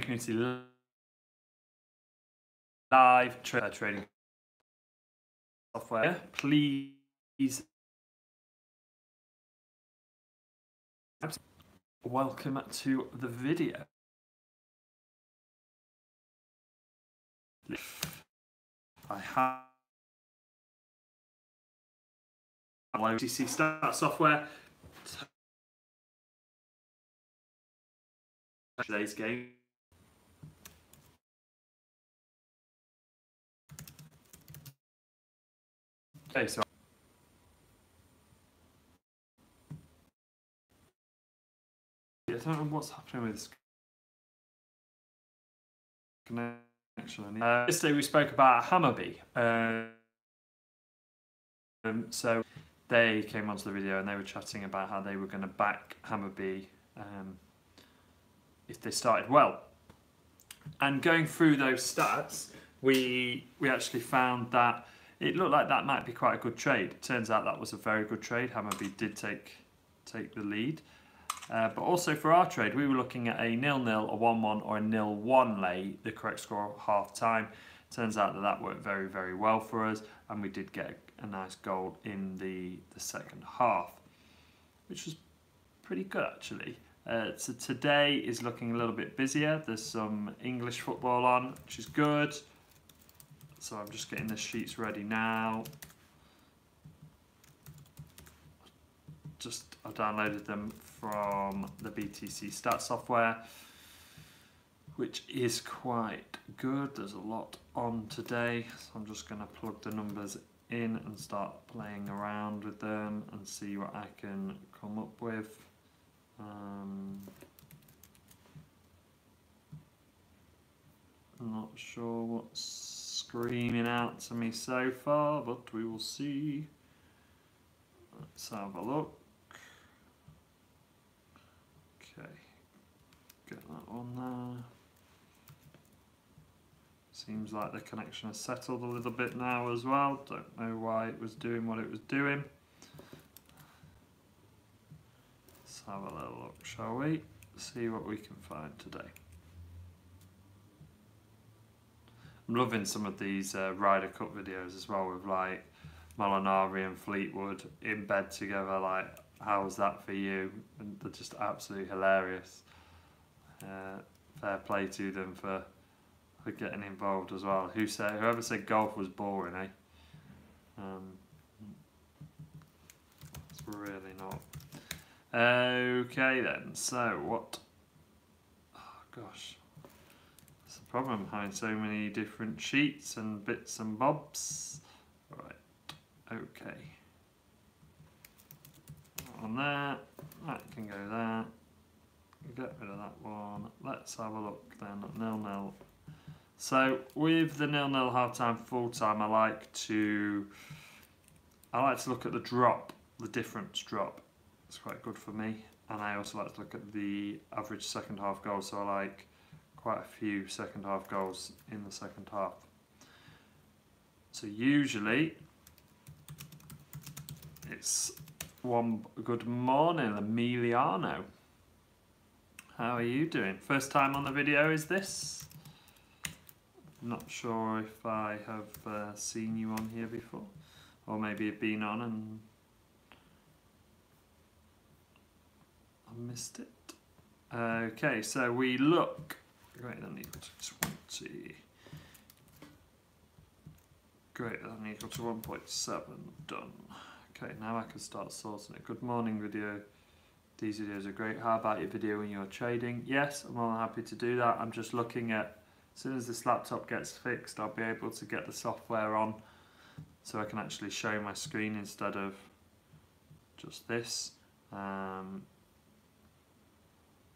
Community live trading software. Please welcome to the video. I have OTC Start software. Today's game. Okay, so I don't know what's happening with this connection. Yesterday we spoke about Hammarby. So they came onto the video and they were chatting about how they were going to back Hammarby if they started well. And going through those stats, we actually found that it looked like that might be quite a good trade. It turns out that was a very good trade. Hammarby did take the lead. But also for our trade, we were looking at a 0-0, a 1-1 or a 0-1 lay, the correct score at half time. Turns out that worked very, very well for us, and we did get a nice goal in the second half, which was pretty good actually. So today is looking a little bit busier. There's some English football on, which is good. So I'm just getting the sheets ready now. I downloaded them from the BTC Stats software, which is quite good. There's a lot on today, so I'm just going to plug the numbers in and start playing around with them and see what I can come up with. I'm not sure what's screaming out to me so far, but we will see. Let's have a look. Okay, get that one there. Seems like the connection has settled a little bit now as well. Don't know why it was doing what it was doing. Let's have a little look, shall we? See what we can find today. I'm loving some of these Ryder Cup videos as well, with like Molinari and Fleetwood in bed together. Like, how was that for you? And they're just absolutely hilarious. Fair play to them for getting involved as well. Whoever said golf was boring, eh? It's really not. Okay then, so what? Oh gosh, it's a problem having so many different sheets and bits and bobs. Right, okay. On there, that can go there. Get rid of that one. Let's have a look then at 0-0. So with the 0-0 half-time, full-time, I like to look at the drop, the difference drop. It's quite good for me. And I also like to look at the average second half goals. So I like quite a few second half goals in the second half. So usually it's one. Good morning, Emiliano. How are you doing? First time on the video, is this? Not sure if I have seen you on here before, or maybe you've been on and I missed it. Okay, so we look greater than equal to 20. Greater than equal to 1.7. Done. Okay, now I can start sorting it. Good morning, video. These videos are great. How about your video when you're trading? Yes, I'm more than happy to do that. I'm just looking at, as soon as this laptop gets fixed, I'll be able to get the software on so I can actually show my screen instead of just this.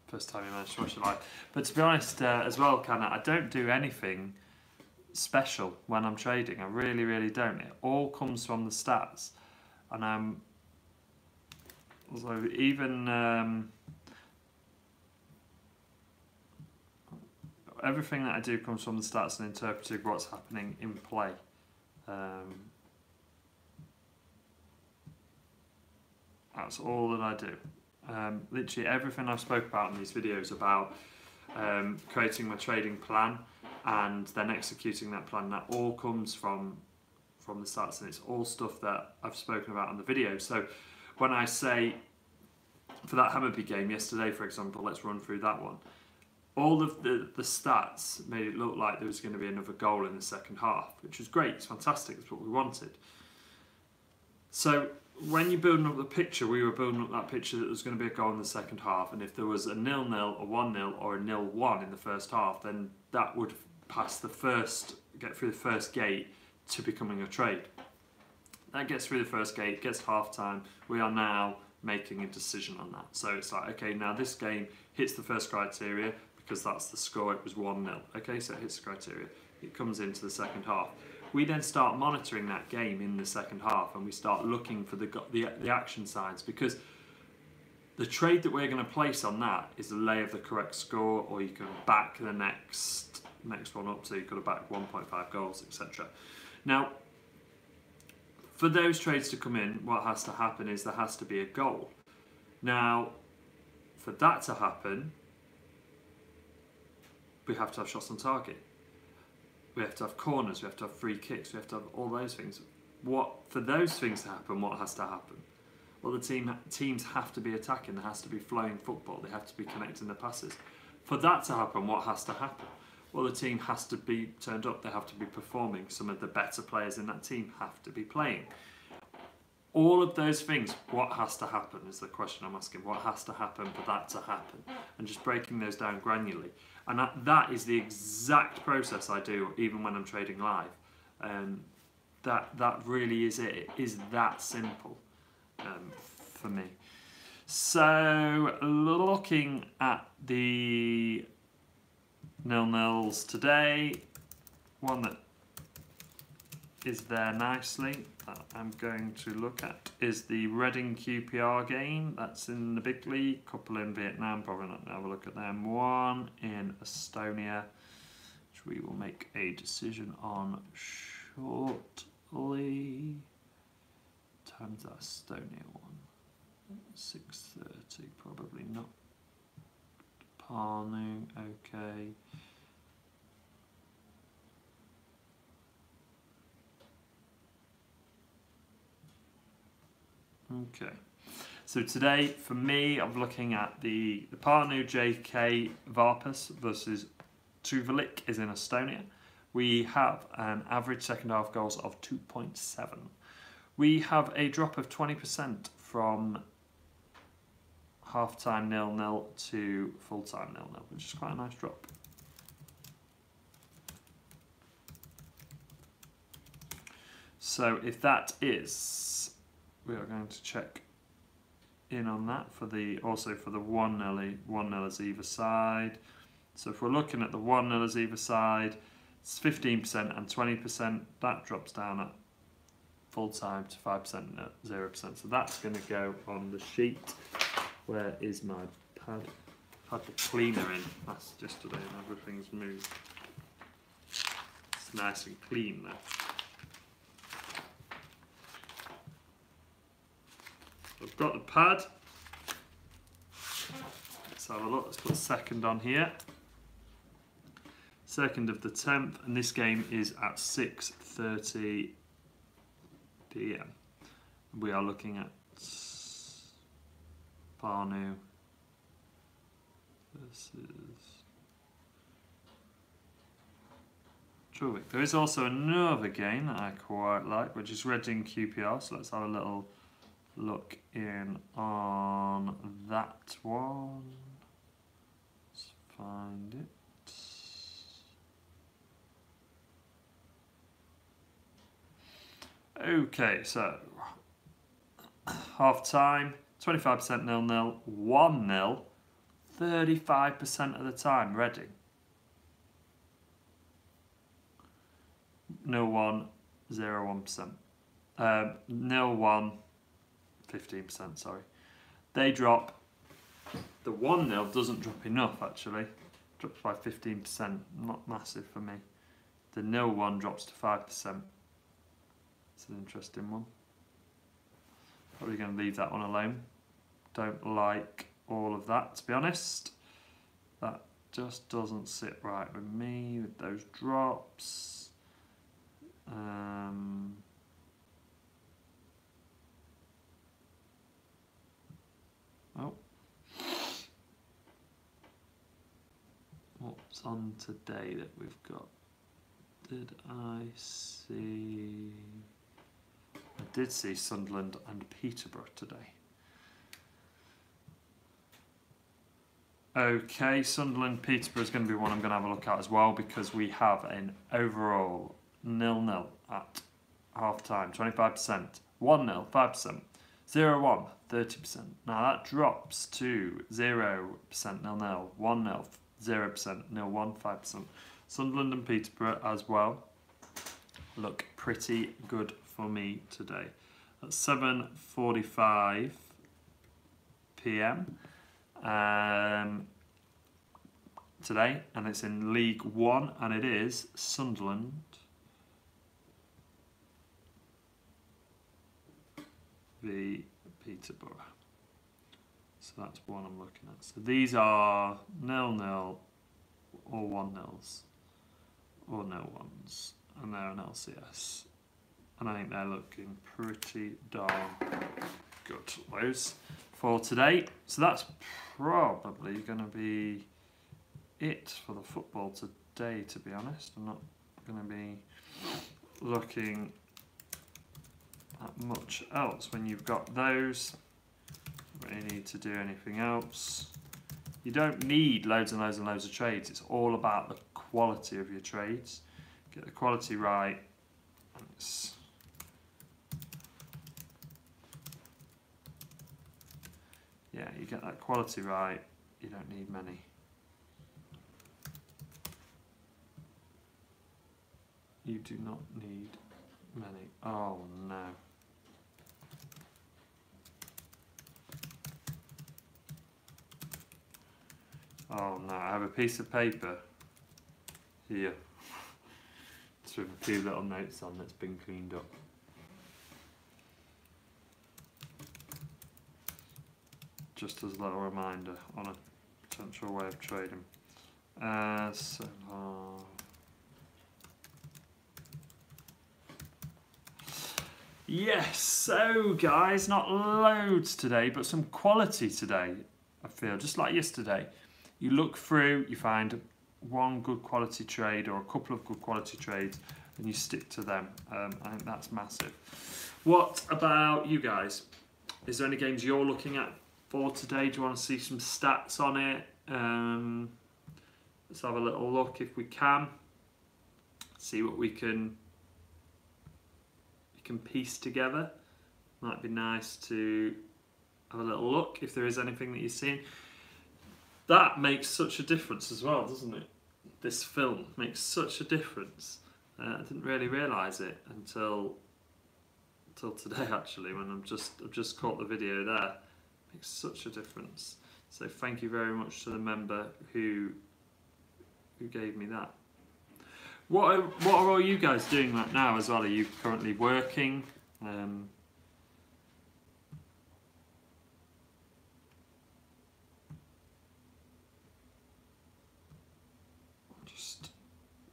First time you managed to watch it live. But to be honest as well, I don't do anything special when I'm trading. I really, really don't. It all comes from the stats. And so even everything that I do comes from the stats and interpreting what's happening in play. That's all that I do. Literally everything I've spoke about in these videos about creating my trading plan, and then executing that plan. That all comes from the stats, and it's all stuff that I've spoken about on the video. So when I say, for that Hammarby game yesterday, for example, let's run through that one. All of the stats made it look like there was going to be another goal in the second half, which was great. It's fantastic. It's what we wanted. So when you're building up the picture, we were building up that picture that there was going to be a goal in the second half, and if there was a 0-0, a 1-0, or a 0-1 in the first half, then that would get through the first gate to becoming a trade. That gets through the first gate, gets to half time. We are now making a decision on that. So it's like, okay, now this game hits the first criteria because that's the score. It was 1-0. Okay, so it hits the criteria. It comes into the second half. We then start monitoring that game in the second half, and we start looking for the action signs, because the trade that we're going to place on that is the lay of the correct score, or you can back the next one up, so you could have backed 1.5 goals, etc. Now, for those trades to come in, what has to happen is there has to be a goal. Now, for that to happen, we have to have shots on target. We have to have corners, we have to have free kicks, we have to have all those things. For those things to happen, what has to happen? Well, the teams have to be attacking, there has to be flowing football, they have to be connecting the passes. For that to happen, what has to happen? Well, the team has to be turned up, they have to be performing. Some of the better players in that team have to be playing. All of those things, what has to happen is the question I'm asking. What has to happen for that to happen? And just breaking those down granularly. And that is the exact process I do even when I'm trading live. That really is it. It is that simple for me. So looking at the 0-0s today, one that is there nicely that I'm going to look at is the Reading QPR game. That's in the big league. Couple in Vietnam, probably not going to have a look at them. One in Estonia, which we will make a decision on shortly. Time's that Estonia one? 6:30, probably not. Parnu, okay. Okay, so today for me, I'm looking at the Parnu JK Varpas versus Tuvelik is in Estonia. We have an average second half goals of 2.7. We have a drop of 20% from half time 0-0 to full time 0-0, which is quite a nice drop. So if that is, we are going to check in on that also for the 1-0 either side. So if we're looking at the 1-0 either side, it's 15% and 20%. That drops down at full time to 5% and 0%. So that's going to go on the sheet. Where is my pad? Had the cleaner in last yesterday and everything's moved. It's nice and clean there. I've got the pad. Let's have a look. Let's put 2nd on here. 2nd of the 10th, and this game is at 6:30 PM. We are looking at Parnu versus Tuvelik. There is also another game that I quite like, which is Reading QPR. So let's have a little look in on that one. Let's find it. Okay, so half time, 25% 0-0, 1-0, 35% of the time, Reading. 0-1, 0-1%. 0-1, 15%, sorry. They drop. The 1-0 doesn't drop enough, actually. Drops by 15%, not massive for me. The 0-1 drops to 5%. It's an interesting one. Probably going to leave that one alone. Don't like all of that, to be honest. That just doesn't sit right with me with those drops. Oh, what's on today that we've got? Did I see? I did see Sunderland and Peterborough today. Okay, Sunderland Peterborough is going to be one I'm going to have a look at as well, because we have an overall 0-0 at half time, 25%, 1-0, 5%, 0-1, 30%. Now that drops to 0%, 0-0, 1-0, 0%, 0-1, 5%. Sunderland and Peterborough as well look pretty good for me today. At 7:45 p.m. Today, and it's in League One, and it is Sunderland v Peterborough. So that's one I'm looking at. So these are 0-0 or 1-0s or 0-1s, and they're an LCS, and I think they're looking pretty darn good, those, for today. So that's probably going to be it for the football today, to be honest. I'm not going to be looking at much else when you've got those. Don't really need to do anything else. You don't need loads and loads and loads of trades. It's all about the quality of your trades. Get the quality right, and it's yeah, you get that quality right, you don't need many. You do not need many. Oh no. Oh no, I have a piece of paper here. It's with a few little notes on that's been cleaned up. Just as a little reminder on a potential way of trading. Yes, so guys, not loads today, but some quality today, I feel, just like yesterday. You look through, you find one good quality trade or a couple of good quality trades, and you stick to them. I think that's massive. What about you guys? Is there any games you're looking at for today? Do you want to see some stats on it? Let's have a little look if we can. See what we can piece together. Might be nice to have a little look if there is anything that you're seeing. That makes such a difference as well, doesn't it? This film makes such a difference. I didn't really realise it until today, actually, when I've just caught the video there. It makes such a difference. So thank you very much to the member who gave me that. What are all you guys doing right now as well? Are you currently working? Just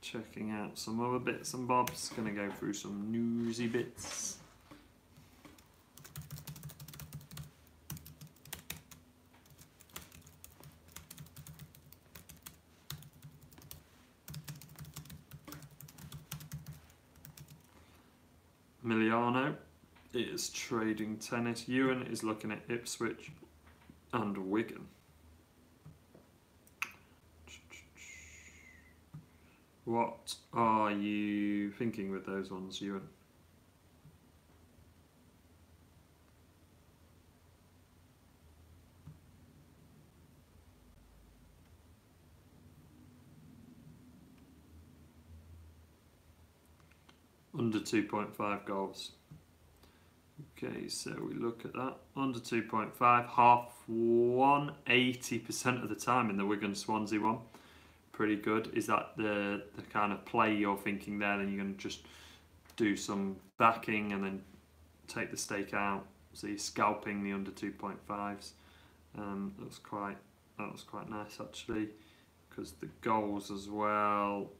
checking out some other bits and bobs. Going to go through some newsy bits. Miliano is trading tennis. Ewan is looking at Ipswich and Wigan. What are you thinking with those ones, Ewan? Under 2.5 goals. Okay, so we look at that. Under 2.5, half one, 80% of the time in the Wigan Swansea one. Pretty good. Is that the kind of play you're thinking there? Then you're going to just do some backing and then take the stake out. So you're scalping the under 2.5s. That was quite nice actually. because the goals as well,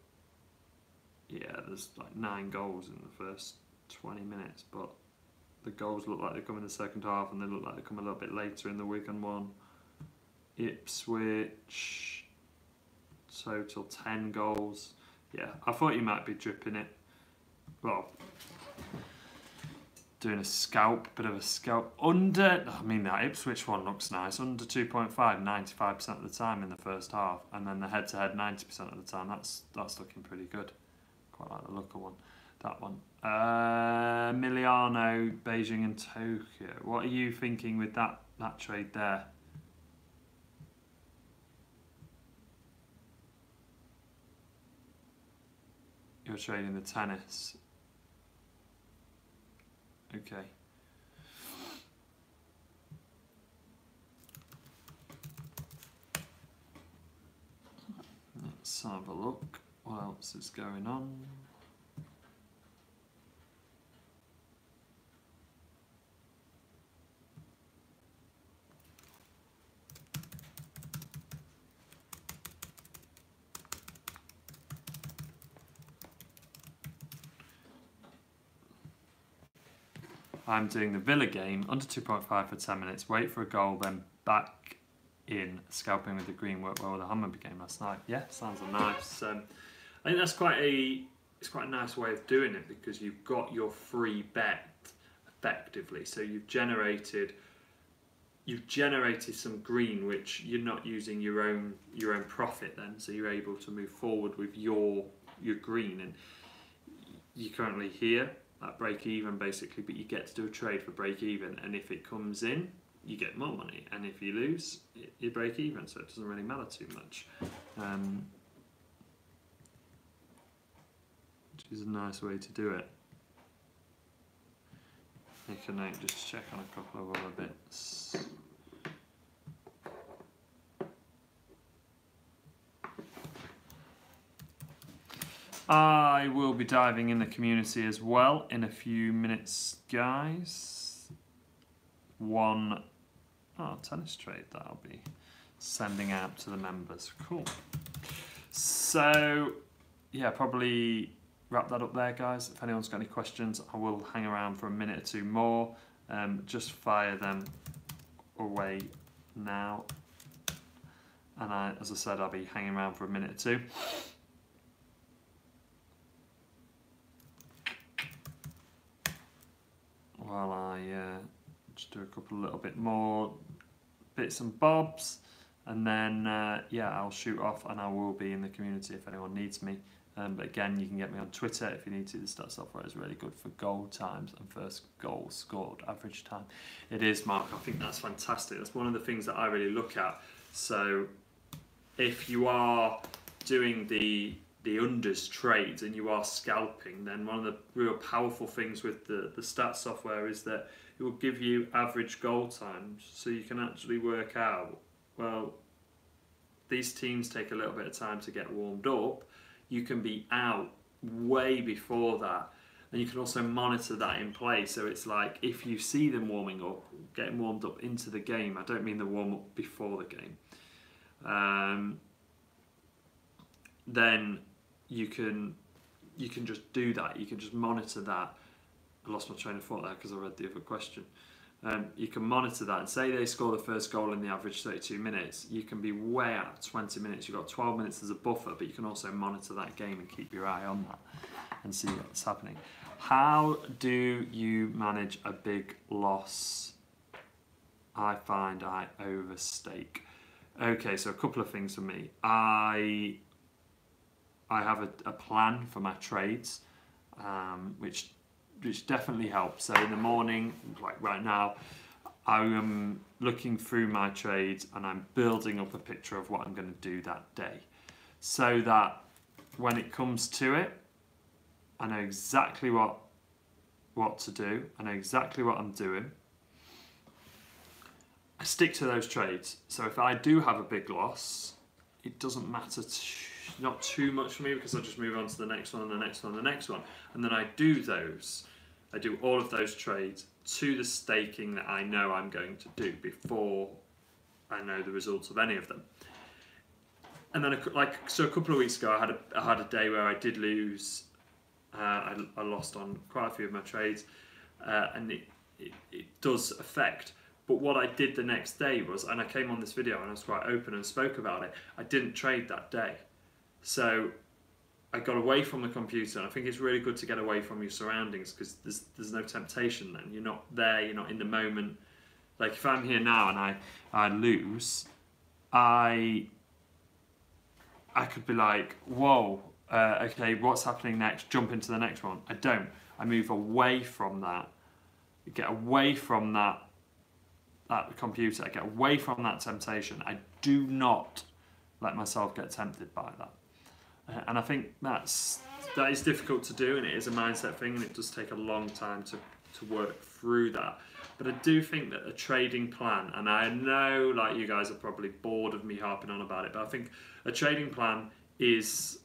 yeah, there's like 9 goals in the first 20 minutes, but the goals look like they come in the second half, and they look like they come a little bit later in the Wigan one. Ipswich, total 10 goals. Yeah, I thought you might be dripping it. Well, doing a scalp, bit of a scalp. Under, I mean, that Ipswich one looks nice. Under 2.5, 95% of the time in the first half, and then the head-to-head 90% of the time. That's looking pretty good. Quite like the look of one. That one. Miliano, Beijing and Tokyo. What are you thinking with that trade there? You're trading the tennis. Okay. Let's have a look. What else is going on? I'm doing the Villa game, under 2.5 for 10 minutes, wait for a goal, then back in, scalping with the green, worked well with the Hammarby game last night. Yeah, sounds nice. I think that's quite a nice way of doing it, because you've got your free bet effectively. So you've generated some green, which you're not using your own profit then, so you're able to move forward with your green, and you're currently here at break even basically, but you get to do a trade for break even, and if it comes in you get more money, and if you lose you break even, so it doesn't really matter too much, which is a nice way to do it. Make a note, just check on a couple of other bits. I will be diving in the community as well in a few minutes, guys. Tennis trade that I'll be sending out to the members. Cool. So, yeah, probably wrap that up there, guys. If anyone's got any questions, I will hang around for a minute or two more. Just fire them away now. And as I said, I'll be hanging around for a minute or two. While I just do a couple little bit more bits and bobs, and then yeah, I'll shoot off, and I will be in the community if anyone needs me. But again, you can get me on Twitter if you need to. The stat software is really good for goal times and first goal scored average time. It is, Mark. I think that's fantastic. That's one of the things that I really look at. So if you are doing the unders trades and you are scalping, then one of the real powerful things with the stat software is that it will give you average goal times, so you can actually work out, well, these teams take a little bit of time to get warmed up. You can be out way before that, and you can also monitor that in play. So it's like, if you see them warming up, getting warmed up into the game, I don't mean the warm up before the game, then you can just do that. You can just monitor that. I lost my train of thought there because I read the other question. You can monitor that, and say they score the first goal in the average 32 minutes. You can be way out 20 minutes. You've got 12 minutes as a buffer, but you can also monitor that game and keep your eye on that and see what's happening. How do you manage a big loss? I find I overstake. Okay, so a couple of things for me. I have a plan for my trades, which definitely helps. So in the morning, like right now, I am looking through my trades and I'm building up a picture of what I'm going to do that day, so that when it comes to it, I know exactly what to do. I know exactly what I'm doing. I stick to those trades. So if I do have a big loss, it doesn't matter not too much for me, because I'll just move on to the next one and the next one and the next one. And then I do all of those trades to the staking that I know I'm going to do before I know the results of any of them. and then a couple of weeks ago, I had a day where I did lose. I lost on quite a few of my trades, and it does affect. But what I did the next day was, and I came on this video and I was quite open and spoke about it, I didn't trade that day. So I got away from the computer, and I think it's really good to get away from your surroundings, because there's no temptation then. You're not there, you're not in the moment. Like if I'm here now and I lose, I could be like, whoa, okay, what's happening next? Jump into the next one. I don't. I move away from that. Get away from that computer. I get away from that temptation. I do not let myself get tempted by that. And I think that is difficult to do, and it is a mindset thing, and it does take a long time to work through that. But I do think that a trading plan, and I know like you guys are probably bored of me harping on about it, but I think a trading plan is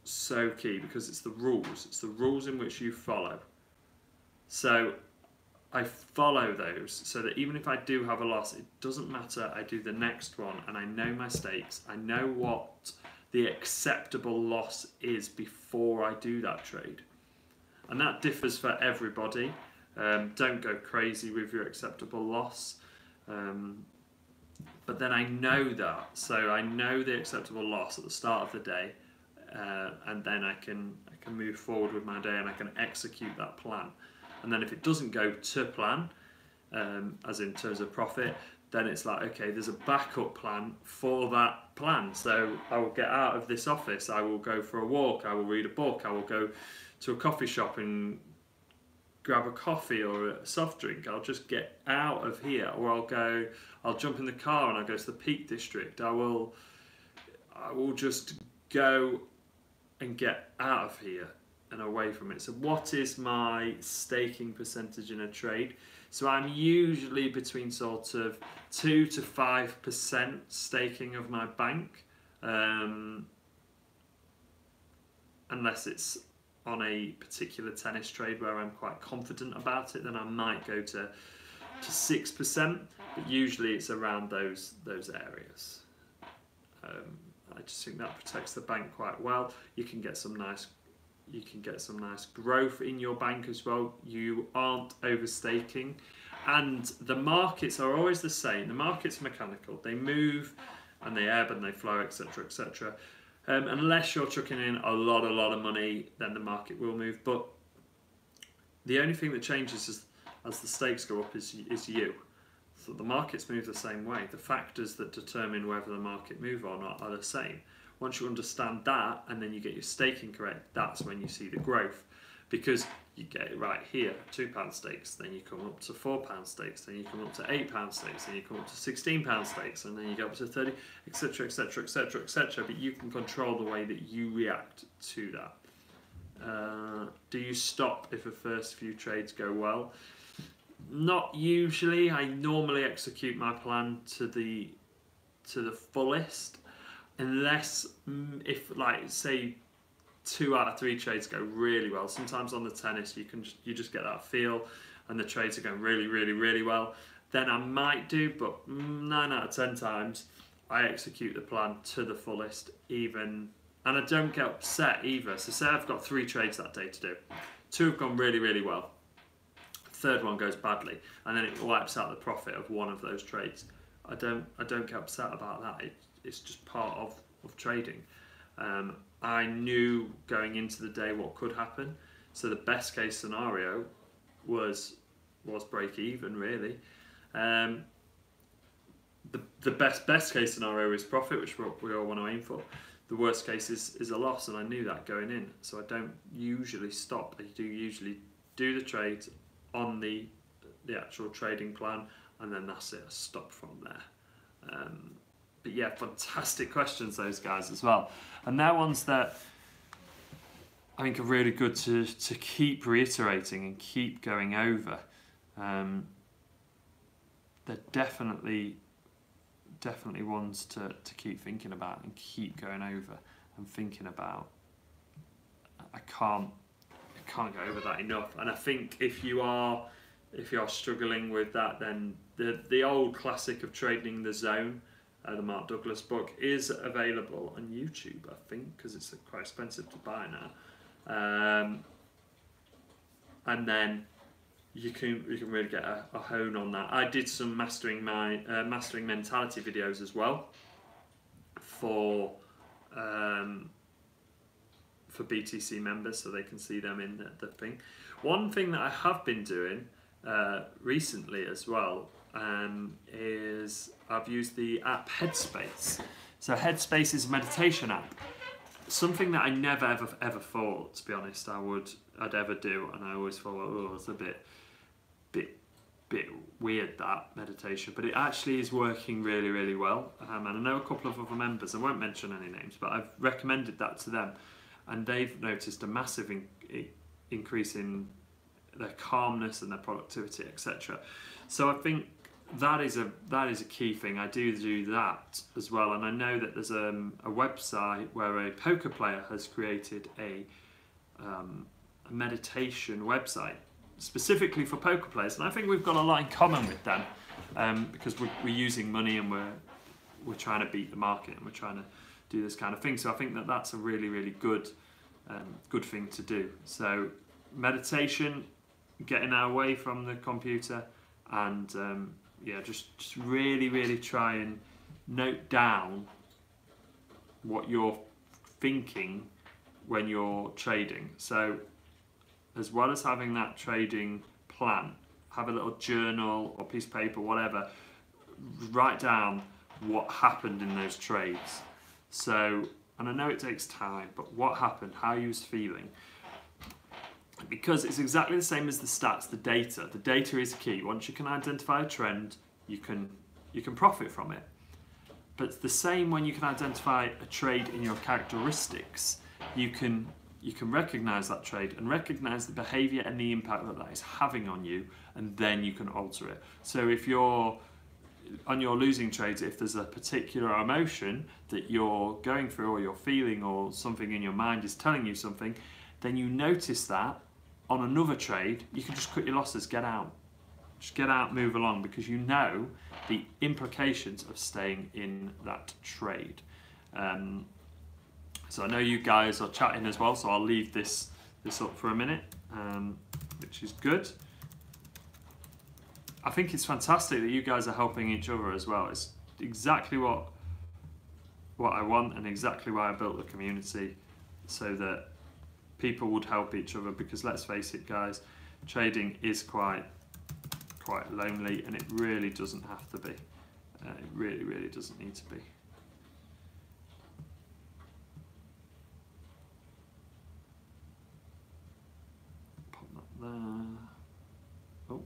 so key, because it's the rules in which you follow. So I follow those so that even if I do have a loss, it doesn't matter. I do the next one, and I know my stakes. I know what the acceptable loss is before I do that trade. And that differs for everybody. Don't go crazy with your acceptable loss. But then I know that. So I know the acceptable loss at the start of the day, and then I can move forward with my day, and I can execute that plan. And then if it doesn't go to plan, as in terms of profit, then it's like, okay, there's a backup plan for that plan. So I will get out of this office, I will go for a walk, I will read a book, I will go to a coffee shop and grab a coffee or a soft drink. I'll just get out of here, or I'll jump in the car and I'll go to the Peak District. I will just go and get out of here and away from it. So what is my staking percentage in a trade? So I'm usually between sort of 2 to 5% staking of my bank, unless it's on a particular tennis trade where I'm quite confident about it, then I might go to 6%, but usually it's around those areas. I just think that protects the bank quite well. You can get some nice growth in your bank as well. You aren't overstaking, and the markets are always the same. The market's mechanical. They move and they ebb and they flow, etc., etc. Unless you're chucking in a lot of money, then the market will move. But the only thing that changes as the stakes go up is you. So the markets move the same way. The factors that determine whether the market move or not are the same. Once you understand that, and then you get your staking correct, that's when you see the growth. Because you get it right here, £2 stakes, then you come up to £4 stakes, then you come up to £8 stakes, then you come up to £16 stakes, and then you go up to 30, etc., etc., etc., etc. But you can control the way that you react to that. Do you stop if the first few trades go well? Not usually. I normally execute my plan to the fullest, unless if, like, say 2 out of 3 trades go really well. Sometimes on the tennis you just get that feel and the trades are going really well, then I might do, but 9 out of 10 times I execute the plan to the fullest, even, and I don't get upset either. So say I've got 3 trades that day to do, 2 have gone really well, third one goes badly, and then it wipes out the profit of one of those trades. I don't get upset about that. It's just part of trading. I knew going into the day what could happen, so the best case scenario was break even, really. The best case scenario is profit, which we all want to aim for. The worst case is a loss, and I knew that going in, so I don't usually stop. I do usually do the trades on the actual trading plan, and then that's it. I stop from there. But yeah, fantastic questions, those guys, as well. And they're ones that I think are really good to keep reiterating and keep going over. They're definitely ones to keep thinking about and keep going over and thinking about. I can't go over that enough. And I think if you are struggling with that, then the old classic of trading the zone the Mark Douglas book, is available on YouTube, I think, because it's quite expensive to buy now. And then you can really get a hone on that. I did some mastering mentality videos as well for BTC members, so they can see them in the thing. One thing that I have been doing recently as well is I've used the app Headspace. So Headspace is a meditation app. Something that I never ever thought, to be honest, I'd ever do, and I always thought, oh, it's a bit weird, that meditation, but it actually is working really well. And I know a couple of other members, I won't mention any names, but I've recommended that to them, and they've noticed a massive increase in their calmness and their productivity, etc. So I think that is a key thing. I do that as well, and I know that there's a website where a poker player has created a meditation website specifically for poker players, and I think we've got a lot in common with them, because we're using money and we're trying to beat the market and we're trying to do this kind of thing. So I think that that's a really good thing to do. So meditation, getting away from the computer, and yeah, just really try and note down what you're thinking when you're trading. So as well as having that trading plan, have a little journal or piece of paper, whatever, write down what happened in those trades. So, and I know it takes time, but what happened, how you was feeling, because it's exactly the same as the stats, the data. The data is key. Once you can identify a trend, you can profit from it. But it's the same when you can identify a trade in your characteristics. You can recognize that trade and recognize the behavior and the impact that is having on you, and then you can alter it. So if you're on your losing trades, if there's a particular emotion that you're going through or you're feeling, or something in your mind is telling you something, then you notice that on another trade, you can just cut your losses, get out. Just get out, move along, because you know the implications of staying in that trade. So I know you guys are chatting as well, so I'll leave this up for a minute, which is good. I think it's fantastic that you guys are helping each other as well. It's exactly what I want, and exactly why I built the community, so that people would help each other, because let's face it, guys, trading is quite lonely, and it really doesn't have to be. It really doesn't need to be. Pop that there. Oh.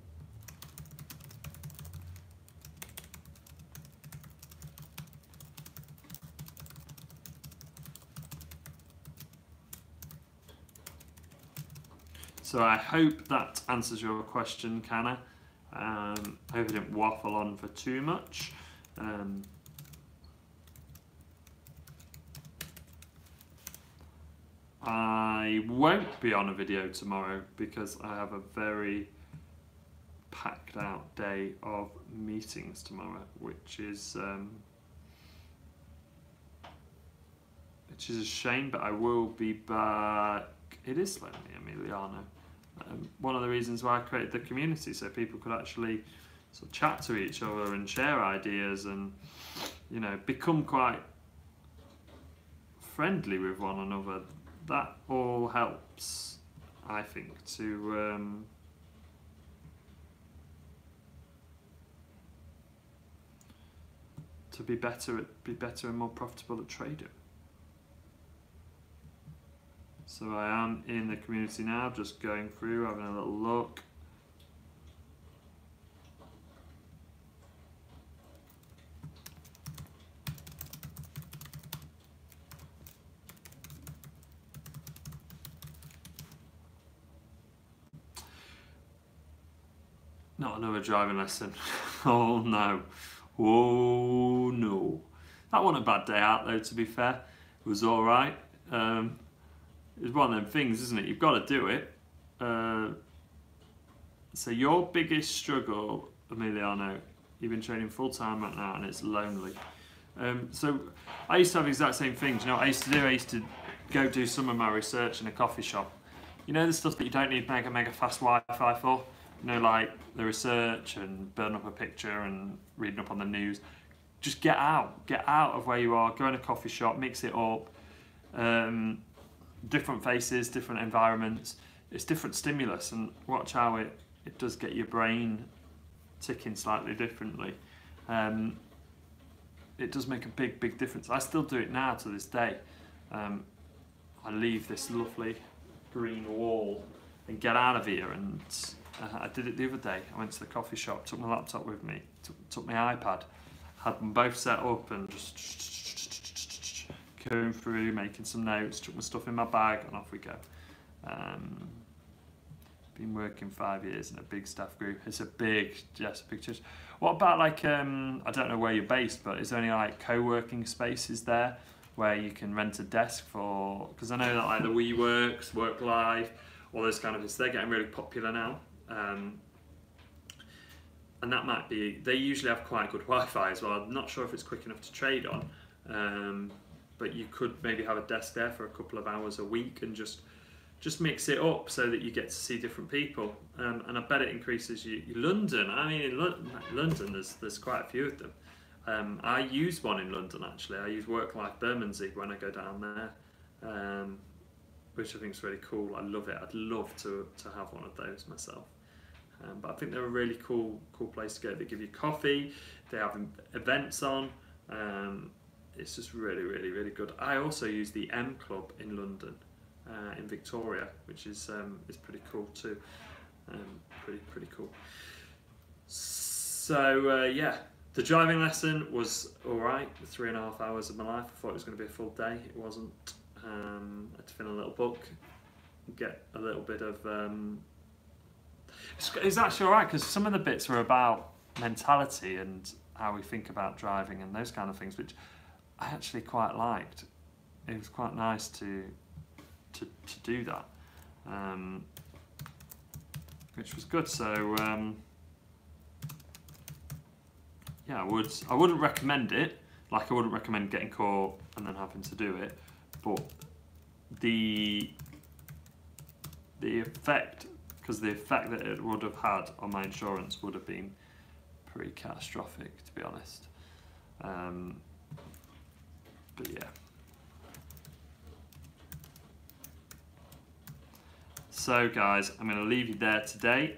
So I hope that answers your question, Canna. I hope I didn't waffle on for too much. I won't be on a video tomorrow because I have a very packed out day of meetings tomorrow, which is a shame, but I will be back. It is lonely, Emiliano. One of the reasons why I created the community, so people could actually sort of chat to each other and share ideas, and become quite friendly with one another. That all helps, I think, to be better and more profitable at trading. So I am in the community now, just going through, having a little look. Not another driving lesson. Oh no. Oh no. That wasn't a bad day out though, to be fair. It was alright. It's one of them things, isn't it? You've got to do it. So your biggest struggle, Emiliano, you've been training full time right now and it's lonely. So I used to have the exact same things. You know what I used to do? I used to go do some of my research in a coffee shop. You know the stuff that you don't need mega fast Wi-Fi for? You know, like the research and burn up a picture and reading up on the news. Just get out of where you are, go in a coffee shop, mix it up. Different faces, different environments. It's different stimulus, and watch how it does get your brain ticking slightly differently. It does make a big difference. I still do it now to this day. I leave this lovely green wall and get out of here, and I did it the other day. I went to the coffee shop, took my laptop with me, took my iPad, had them both set up and just going through, making some notes, took my stuff in my bag, and off we go. Been working 5 years in a big staff group. It's a big church. What about like, I don't know where you're based, but is there any like co-working spaces there where you can rent a desk for, because I know that like the WeWorks, WorkLife, all those kind of things, they're getting really popular now. And that might be, they usually have quite good Wi-Fi as well. I'm not sure if it's quick enough to trade on, but you could maybe have a desk there for a couple of hours a week and just mix it up so that you get to see different people, and I bet it increases your London. I mean, in London, there's quite a few of them. I use one in London actually. I use WorkLife Bermondsey when I go down there, which I think is really cool. I love it. I'd love to have one of those myself. But I think they're a really cool place to go. They give you coffee. They have events on. It's just really good. I also use the M Club in London. In Victoria, which is pretty cool too. Pretty cool. So yeah, the driving lesson was all right. The 3.5 hours of my life. I thought it was going to be a full day. It wasn't. I had to fill a little book, get a little bit of. It's actually all right because some of the bits were about mentality and how we think about driving and those kind of things, which I actually quite liked. It was quite nice to do that, which was good. So yeah, I wouldn't recommend it. Like I wouldn't recommend getting caught and then having to do it, but the effect, because the effect that it would have had on my insurance would have been pretty catastrophic, to be honest. But yeah. So guys, I'm going to leave you there today.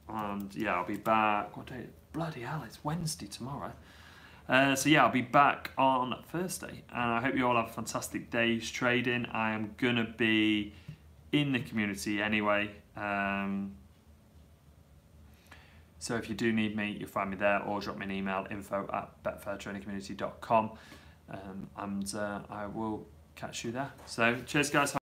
And yeah, I'll be back. What day? Bloody hell, it's Wednesday tomorrow. So yeah, I'll be back on Thursday. And I hope you all have a fantastic days trading. I am going to be in the community anyway. So if you do need me, you'll find me there, or drop me an email, info@betfairtrainingcommunity.com. And I will catch you there. So cheers guys.